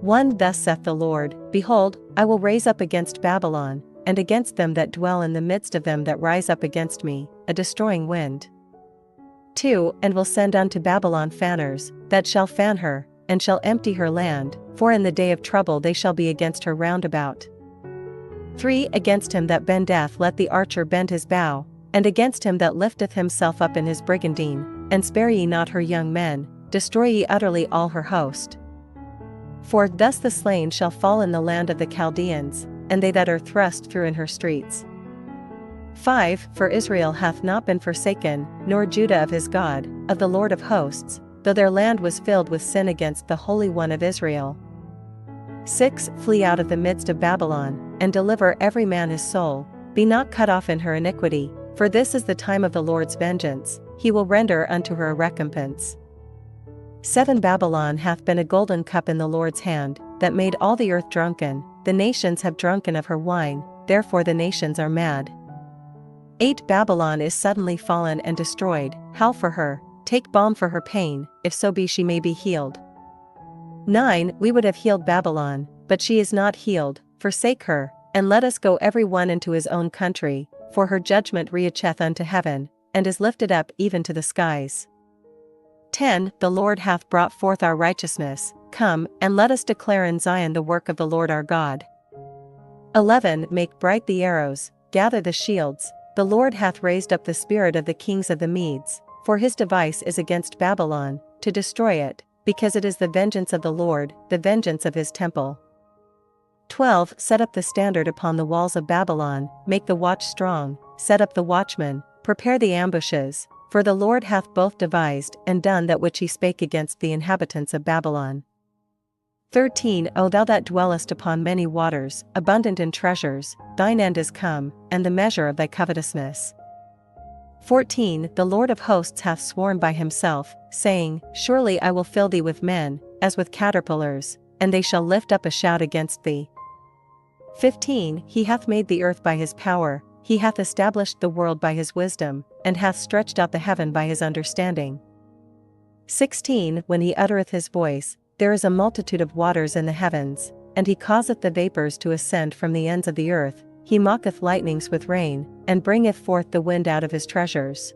1 Thus saith the Lord, Behold, I will raise up against Babylon, and against them that dwell in the midst of them that rise up against me, a destroying wind. 2 And will send unto Babylon fanners, that shall fan her, and shall empty her land, for in the day of trouble they shall be against her round about. 3 Against him that bendeth let the archer bend his bow, and against him that lifteth himself up in his brigandine, and spare ye not her young men, destroy ye utterly all her host. 4 Thus the slain shall fall in the land of the Chaldeans, and they that are thrust through in her streets. 5 For Israel hath not been forsaken, nor Judah of his God, of the Lord of hosts, though their land was filled with sin against the Holy One of Israel. 6 Flee out of the midst of Babylon, and deliver every man his soul, be not cut off in her iniquity, for this is the time of the Lord's vengeance, he will render unto her a recompense. 7 Babylon hath been a golden cup in the Lord's hand, that made all the earth drunken, the nations have drunken of her wine, therefore the nations are mad. 8 Babylon is suddenly fallen and destroyed, howl for her, take balm for her pain, if so be she may be healed. 9 We would have healed Babylon, but she is not healed, forsake her, and let us go every one into his own country, for her judgment reacheth unto heaven, and is lifted up even to the skies. 10 The Lord hath brought forth our righteousness, come, and let us declare in Zion the work of the Lord our God. 11 Make bright the arrows, gather the shields, the Lord hath raised up the spirit of the kings of the Medes, for his device is against Babylon, to destroy it, because it is the vengeance of the Lord, the vengeance of his temple. 12 Set up the standard upon the walls of Babylon, make the watch strong, set up the watchmen, prepare the ambushes, for the Lord hath both devised and done that which he spake against the inhabitants of Babylon. 13 O thou that dwellest upon many waters, abundant in treasures, thine end is come, and the measure of thy covetousness. 14 The Lord of hosts hath sworn by himself, saying, Surely I will fill thee with men, as with caterpillars, and they shall lift up a shout against thee. 15 He hath made the earth by his power, he hath established the world by his wisdom, and hath stretched out the heaven by his understanding. 16 When he uttereth his voice, there is a multitude of waters in the heavens, and he causeth the vapors to ascend from the ends of the earth, he mocketh lightnings with rain, and bringeth forth the wind out of his treasures.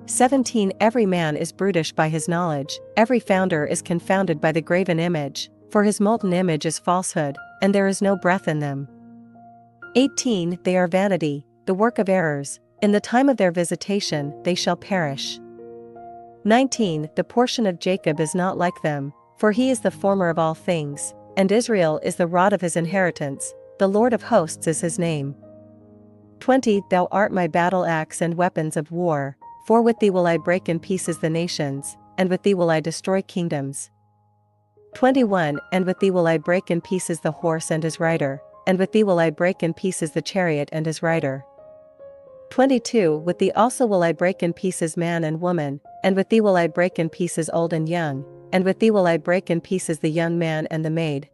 17 Every man is brutish by his knowledge, every founder is confounded by the graven image, for his molten image is falsehood, and there is no breath in them. 18 They are vanity, the work of errors, in the time of their visitation they shall perish. 19 The portion of Jacob is not like them, for he is the former of all things, and Israel is the rod of his inheritance, the Lord of hosts is his name. 20 Thou art my battle axe and weapons of war, for with thee will I break in pieces the nations, and with thee will I destroy kingdoms. 21 And with thee will I break in pieces the horse and his rider, and with thee will I break in pieces the chariot and his rider. 22 With thee also will I break in pieces man and woman, and with thee will I break in pieces old and young, and with thee will I break in pieces the young man and the maid.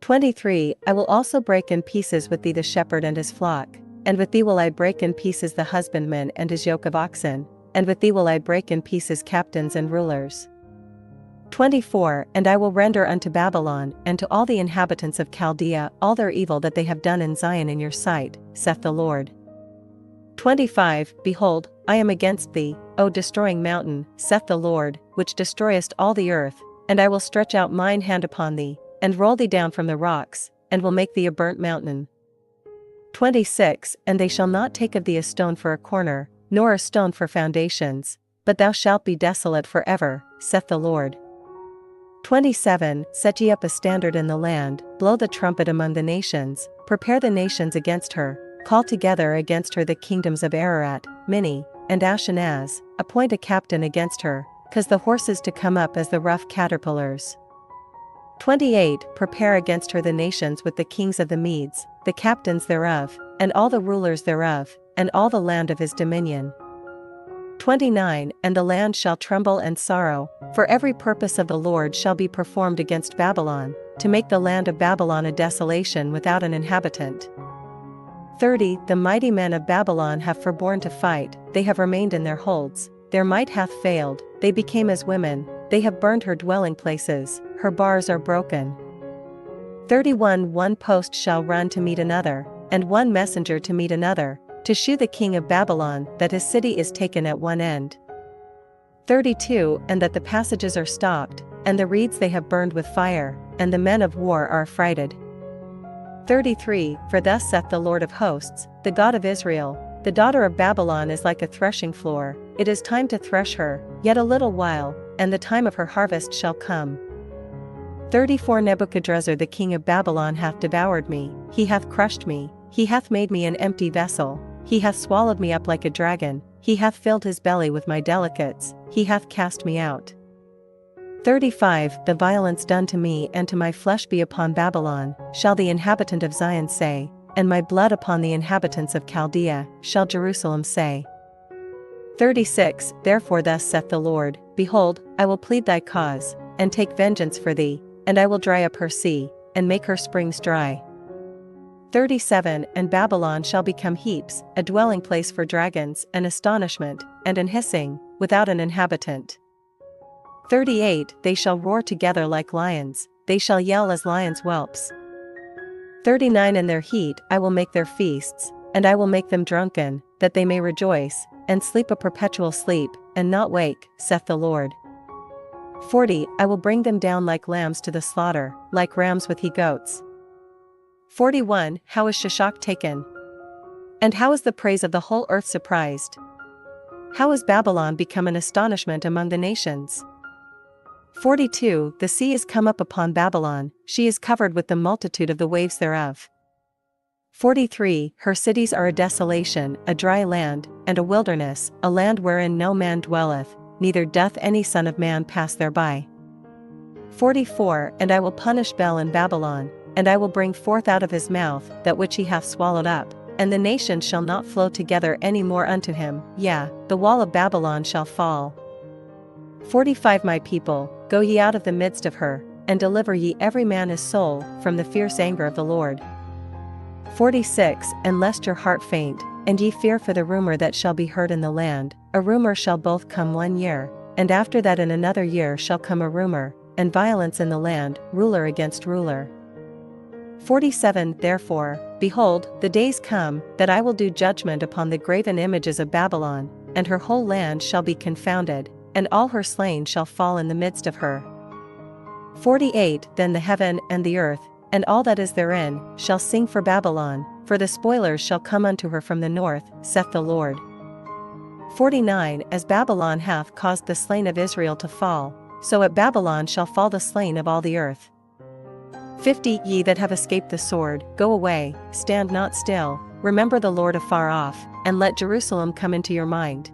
23 I will also break in pieces with thee the shepherd and his flock, and with thee will I break in pieces the husbandman and his yoke of oxen, and with thee will I break in pieces captains and rulers. 24 And I will render unto Babylon and to all the inhabitants of Chaldea all their evil that they have done in Zion in your sight, saith the Lord. 25 Behold, I am against thee, O destroying mountain, saith the Lord, which destroyest all the earth, and I will stretch out mine hand upon thee, and roll thee down from the rocks, and will make thee a burnt mountain. 26 And they shall not take of thee a stone for a corner, nor a stone for foundations, but thou shalt be desolate for ever, saith the Lord. 27 Set ye up a standard in the land, blow the trumpet among the nations, prepare the nations against her, call together against her the kingdoms of Ararat, Minni, and Ashkenaz, appoint a captain against her, cause the horses to come up as the rough caterpillars. 28 Prepare against her the nations with the kings of the Medes, the captains thereof, and all the rulers thereof, and all the land of his dominion. 29 And the land shall tremble and sorrow, for every purpose of the Lord shall be performed against Babylon, to make the land of Babylon a desolation without an inhabitant. 30 The mighty men of Babylon have forborne to fight, they have remained in their holds, their might hath failed, they became as women, they have burned her dwelling places, her bars are broken. 31 One post shall run to meet another, and one messenger to meet another, to shew the king of Babylon that his city is taken at one end. 32 And that the passages are stopped, and the reeds they have burned with fire, and the men of war are affrighted. 33 For thus saith the Lord of hosts, the God of Israel, the daughter of Babylon is like a threshing floor, it is time to thresh her, yet a little while, and the time of her harvest shall come. 34 Nebuchadrezzar the king of Babylon hath devoured me, he hath crushed me, he hath made me an empty vessel, he hath swallowed me up like a dragon, he hath filled his belly with my delicates, he hath cast me out. 35 The violence done to me and to my flesh be upon Babylon, shall the inhabitant of Zion say, and my blood upon the inhabitants of Chaldea, shall Jerusalem say. 36 Therefore thus saith the Lord, Behold, I will plead thy cause, and take vengeance for thee, and I will dry up her sea, and make her springs dry. 37 And Babylon shall become heaps, a dwelling place for dragons, an astonishment, and an hissing, without an inhabitant. 38 They shall roar together like lions, they shall yell as lions' whelps. 39 In their heat I will make their feasts, and I will make them drunken, that they may rejoice, and sleep a perpetual sleep, and not wake, saith the Lord. 40 I will bring them down like lambs to the slaughter, like rams with he-goats. 41 How is Shishak taken? And how is the praise of the whole earth surprised? How is Babylon become an astonishment among the nations? 42 The sea is come up upon Babylon, she is covered with the multitude of the waves thereof. 43 Her cities are a desolation, a dry land, and a wilderness, a land wherein no man dwelleth, neither doth any son of man pass thereby. 44 And I will punish Bel in Babylon, and I will bring forth out of his mouth that which he hath swallowed up, and the nations shall not flow together any more unto him, yea, the wall of Babylon shall fall. 45 My people, go ye out of the midst of her, and deliver ye every man his soul, from the fierce anger of the Lord. 46 And lest your heart faint, and ye fear for the rumor that shall be heard in the land, a rumor shall both come 1 year, and after that in another year shall come a rumor, and violence in the land, ruler against ruler. 47 Therefore, behold, the days come, that I will do judgment upon the graven images of Babylon, and her whole land shall be confounded, and all her slain shall fall in the midst of her. 48 Then the heaven and the earth, and all that is therein, shall sing for Babylon, for the spoilers shall come unto her from the north, saith the Lord. 49 As Babylon hath caused the slain of Israel to fall, so at Babylon shall fall the slain of all the earth. 50 Ye that have escaped the sword, go away, stand not still, remember the Lord afar off, and let Jerusalem come into your mind.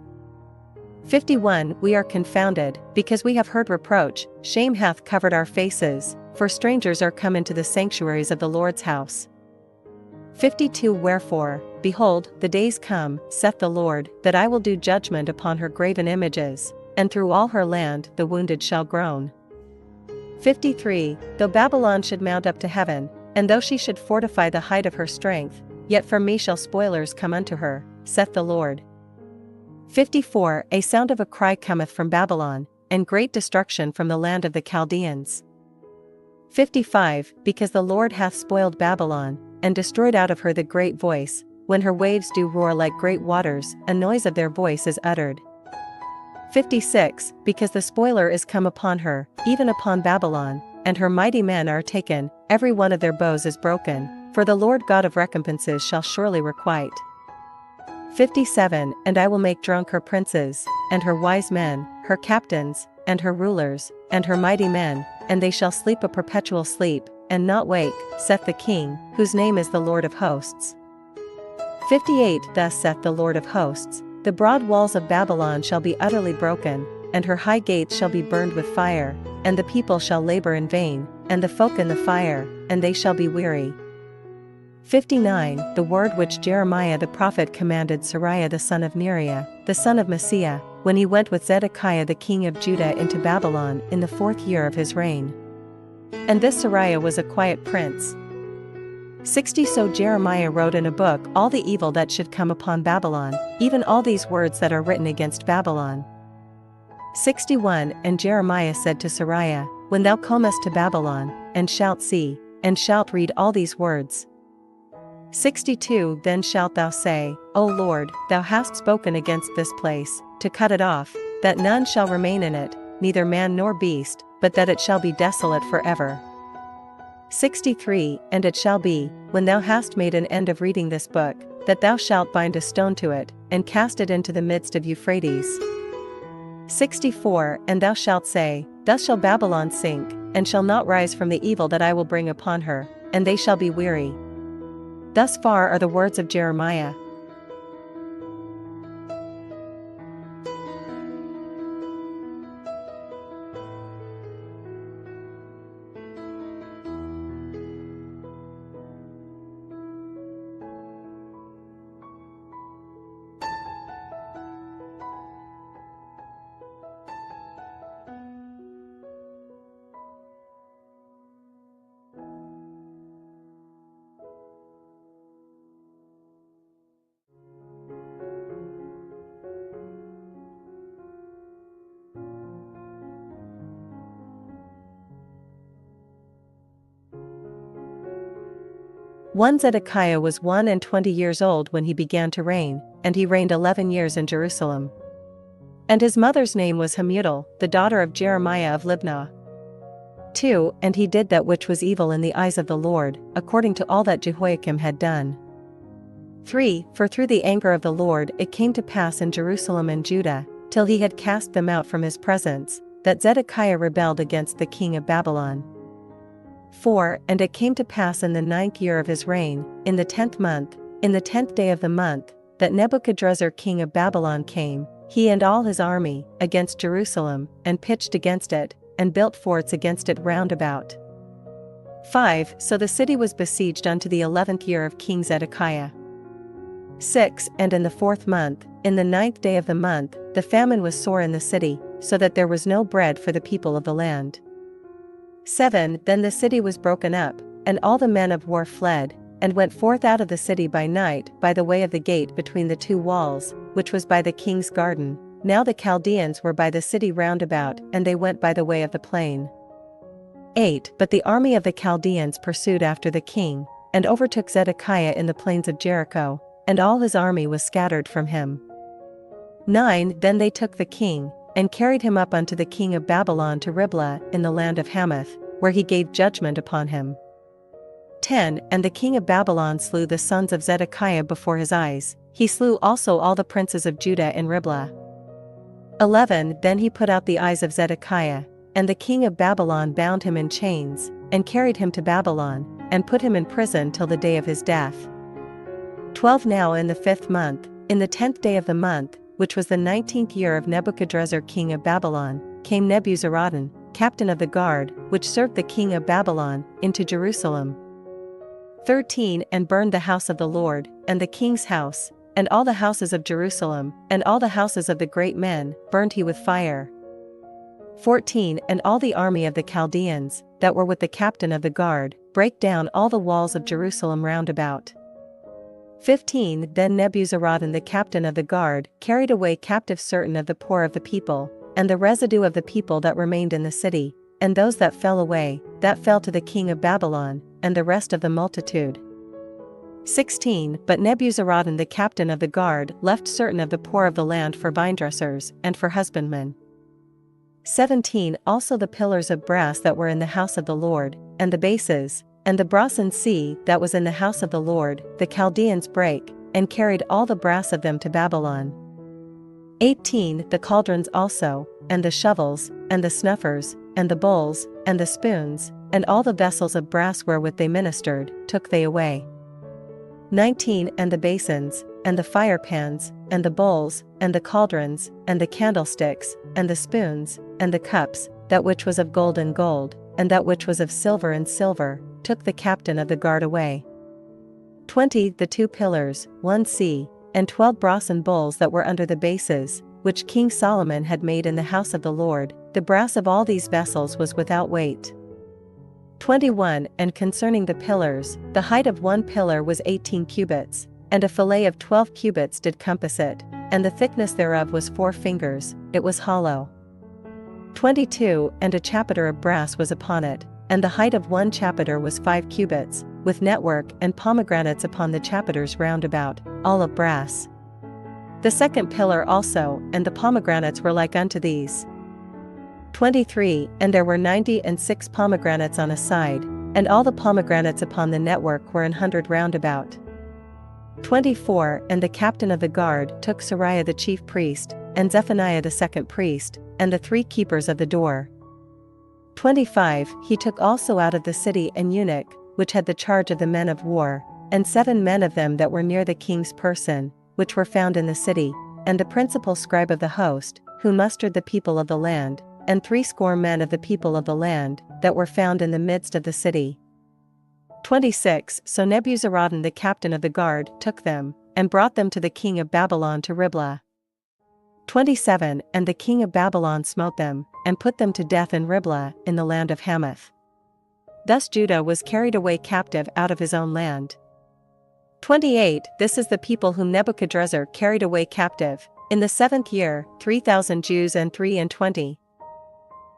51 We are confounded, because we have heard reproach, shame hath covered our faces, for strangers are come into the sanctuaries of the Lord's house. 52 Wherefore, behold, the days come, saith the Lord, that I will do judgment upon her graven images, and through all her land the wounded shall groan. 53 Though Babylon should mount up to heaven, and though she should fortify the height of her strength, yet from me shall spoilers come unto her, saith the Lord. 54 A sound of a cry cometh from Babylon, and great destruction from the land of the Chaldeans. 55 Because the Lord hath spoiled Babylon, and destroyed out of her the great voice, when her waves do roar like great waters, a noise of their voice is uttered. 56 Because the spoiler is come upon her, even upon Babylon, and her mighty men are taken, every one of their bows is broken, for the Lord God of recompenses shall surely requite. 57 And I will make drunk her princes, and her wise men, her captains, and her rulers, and her mighty men, and they shall sleep a perpetual sleep, and not wake, saith the King, whose name is the Lord of hosts. 58 Thus saith the Lord of hosts, the broad walls of Babylon shall be utterly broken, and her high gates shall be burned with fire, and the people shall labor in vain, and the folk in the fire, and they shall be weary. 59 The word which Jeremiah the prophet commanded Seraiah the son of Neriah, the son of Maaseiah, when he went with Zedekiah the king of Judah into Babylon in the 4th year of his reign. And this Seraiah was a quiet prince. 60 So Jeremiah wrote in a book all the evil that should come upon Babylon, even all these words that are written against Babylon. 61 And Jeremiah said to Seraiah, When thou comest to Babylon, and shalt see, and shalt read all these words. 62 Then shalt thou say, O Lord, thou hast spoken against this place, to cut it off, that none shall remain in it, neither man nor beast, but that it shall be desolate forever. 63 And it shall be, when thou hast made an end of reading this book, that thou shalt bind a stone to it, and cast it into the midst of Euphrates. 64 And thou shalt say, Thus shall Babylon sink, and shall not rise from the evil that I will bring upon her, and they shall be weary. Thus far are the words of Jeremiah. One Zedekiah was 21 years old when he began to reign, and he reigned 11 years in Jerusalem. And his mother's name was Hamutal, the daughter of Jeremiah of Libnah. 2 And he did that which was evil in the eyes of the Lord, according to all that Jehoiakim had done. 3 For through the anger of the Lord it came to pass in Jerusalem and Judah, till he had cast them out from his presence, that Zedekiah rebelled against the king of Babylon. 4 And it came to pass in the 9th year of his reign, in the 10th month, in the 10th day of the month, that Nebuchadrezzar king of Babylon came, he and all his army, against Jerusalem, and pitched against it, and built forts against it round about. 5 So the city was besieged unto the 11th year of King Zedekiah. 6 And in the 4th month, in the 9th day of the month, the famine was sore in the city, so that there was no bread for the people of the land. 7 Then the city was broken up, and all the men of war fled, and went forth out of the city by night by the way of the gate between the two walls, which was by the king's garden. Now the Chaldeans were by the city round about, and they went by the way of the plain. 8 But the army of the Chaldeans pursued after the king, and overtook Zedekiah in the plains of Jericho, and all his army was scattered from him. 9 Then they took the king, and carried him up unto the king of Babylon to Riblah in the land of Hamath, where he gave judgment upon him. 10 And the king of Babylon slew the sons of Zedekiah before his eyes, he slew also all the princes of Judah in Riblah. 11 Then he put out the eyes of Zedekiah, and the king of Babylon bound him in chains, and carried him to Babylon, and put him in prison till the day of his death. 12 Now in the 5th month, in the 10th day of the month, which was the 19th year of Nebuchadrezzar king of Babylon, came Nebuzaradan, captain of the guard, which served the king of Babylon, into Jerusalem. 13 And burned the house of the Lord, and the king's house, and all the houses of Jerusalem, and all the houses of the great men, burned he with fire. 14 And all the army of the Chaldeans, that were with the captain of the guard, brake down all the walls of Jerusalem round about. 15 Then Nebuzaradan the captain of the guard carried away captive certain of the poor of the people, and the residue of the people that remained in the city, and those that fell away, that fell to the king of Babylon, and the rest of the multitude. 16 But Nebuzaradan the captain of the guard left certain of the poor of the land for vinedressers, and for husbandmen. 17 Also the pillars of brass that were in the house of the Lord, and the bases, and the brasen sea that was in the house of the Lord, the Chaldeans brake, and carried all the brass of them to Babylon. 18 The cauldrons also, and the shovels, and the snuffers, and the bowls, and the spoons, and all the vessels of brass wherewith they ministered, took they away. 19 And the basins, and the firepans, and the bowls, and the cauldrons, and the candlesticks, and the spoons, and the cups, that which was of gold and gold, and that which was of silver and silver, took the captain of the guard away. 20 The 2 pillars, 1 sea, and 12 brasen bowls that were under the bases, which King Solomon had made in the house of the Lord, the brass of all these vessels was without weight. 21 And concerning the pillars, the height of 1 pillar was 18 cubits, and a fillet of 12 cubits did compass it, and the thickness thereof was 4 fingers, it was hollow. 22 And a chapiter of brass was upon it, and the height of one chapiter was 5 cubits, with network and pomegranates upon the chapiters round about, all of brass. The second pillar also, and the pomegranates were like unto these. 23 And there were 96 pomegranates on a side, and all the pomegranates upon the network were 100 round about. 24 And the captain of the guard took Sariah the chief priest, and Zephaniah the second priest, and the 3 keepers of the door. 25 He took also out of the city an eunuch, which had the charge of the men of war, and 7 men of them that were near the king's person, which were found in the city, and the principal scribe of the host, who mustered the people of the land, and 60 men of the people of the land, that were found in the midst of the city. 26 So Nebuzaradan the captain of the guard took them, and brought them to the king of Babylon to Riblah. 27 And the king of Babylon smote them, and put them to death in Riblah, in the land of Hamath. Thus Judah was carried away captive out of his own land. 28 This is the people whom Nebuchadrezzar carried away captive, in the 7th year, 3,000 Jews and 23.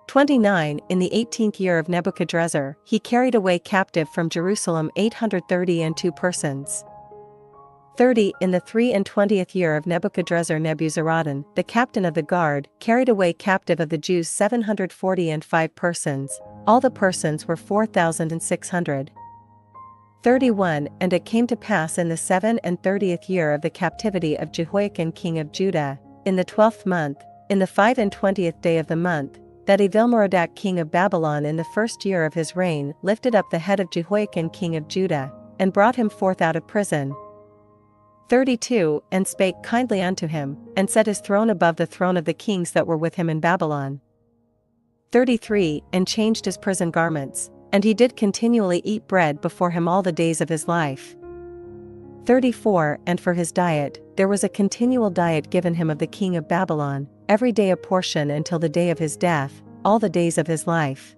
29 In the 18th year of Nebuchadrezzar, he carried away captive from Jerusalem 832 persons. 30 In the 23rd year of Nebuchadrezzar, Nebuzaradan, the captain of the guard, carried away captive of the Jews 745 persons, all the persons were 4,600. 31 And it came to pass in the 37th year of the captivity of Jehoiakim king of Judah, in the 12th month, in the 25th day of the month, that Evil-Merodach king of Babylon in the 1st year of his reign lifted up the head of Jehoiakim king of Judah, and brought him forth out of prison. 32 And spake kindly unto him, and set his throne above the throne of the kings that were with him in Babylon. 33 And changed his prison garments, and he did continually eat bread before him all the days of his life. 34 And for his diet, there was a continual diet given him of the king of Babylon, every day a portion until the day of his death, all the days of his life.